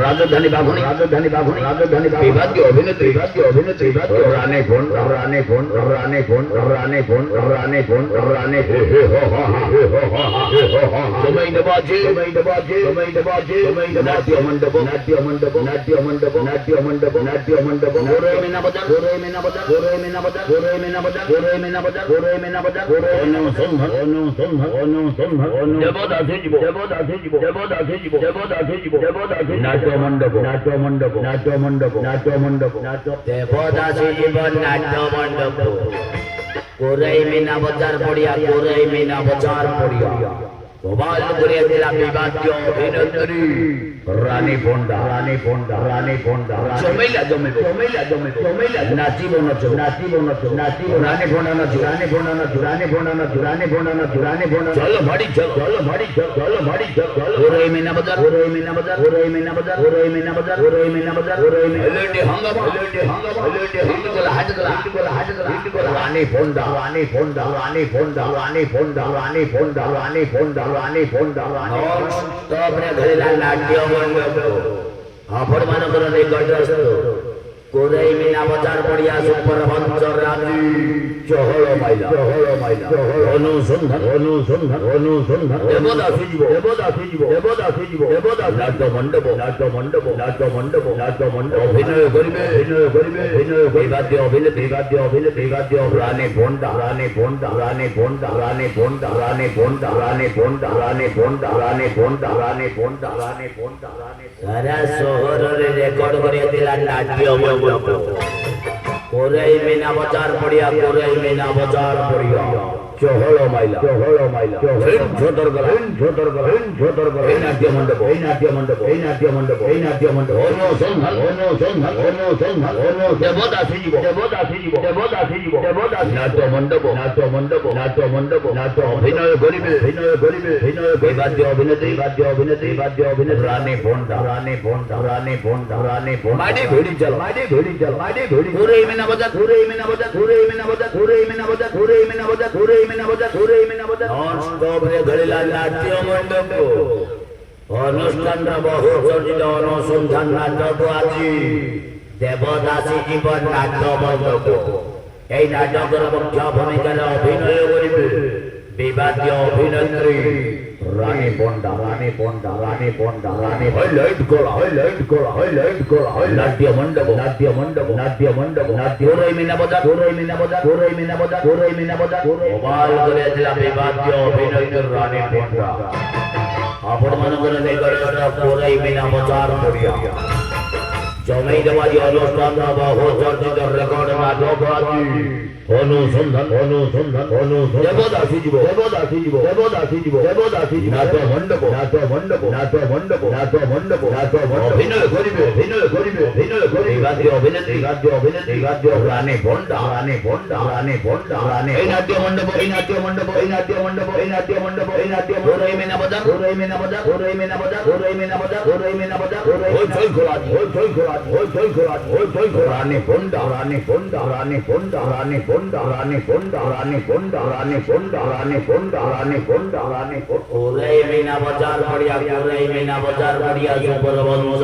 রাজধানী বাঘুনি বিভাগীয় অভিনেত্রী রানে ফোন নাট্য মণ্ডপ দেবদাসী জীবন নাট্য মণ্ডপ কোরাই মিনা বাজার পড়িয়া গোপাল করিয়া দিলা বিবাদীয় অভিনেত্রী রানী পন্ডা জমেলা নাচিব রানী পন্ডা চলো ভাড়ি কোরাই মিনা বাজার রানী পন্ডা আপন মানবর নিকটস্থ কোরাই মিনা বাজার পড়িয়া সুপর হংস রানী চহল মাইলা অনুসন্ধান দেবদাসী জীব নাট্য মণ্ডপ অভিনয় করিবে বিবাদীয় অভিনেত্রী রানী পন্ডা সারা শহরে রেকর্ড করিয়া দিলা নাট্য মণ্ডপ কোরাই মিনা বাজার পড়িয়া চহল মাইলা এই নাট্য মণ্ডপ দেবদাসী জীব নাট্য মণ্ডপ অভিনয় করিবে বিবাদীয় অভিনেত্রী রানী পন্ডা মাটি ভিড়ি চল কোরাই মিনা বাজার অনুষ্ঠানটা বহু চর্চিত অনুসন্ধান নাটক আজি দেবদাসী জীবন নাট্য মণ্ডপ এই নাটকের মুখ্য ভূমিকার অভিনয় করিবে বিবাদীয় অভিনেত্রী রানী পন্ডা লাইট করা নাট্য মণ্ডপ কোরাই মিনা বাজার গোপাল করে দিলা বিবাদীয় অভিনেত্রী রানী পন্ডা আপন মানবর নিকটস্থ কোরাই মিনা বাজার পড়িয়া জমাই দেওয়াজি অনুষ্ঠান বহু চর্চিত রেকর্ড নাটক আজি অনুসন্ধান দেবদাসী জীব নাট্য মণ্ডপ অভিনয় করিবে বিবাদীয় অভিনেত্রী রানী পন্ডা এই নাট্য মণ্ডপ কোরাই মিনা বাজার রানী পন্ডা কোরাই মিনা বাজার পড়িয়া সুপর বংশ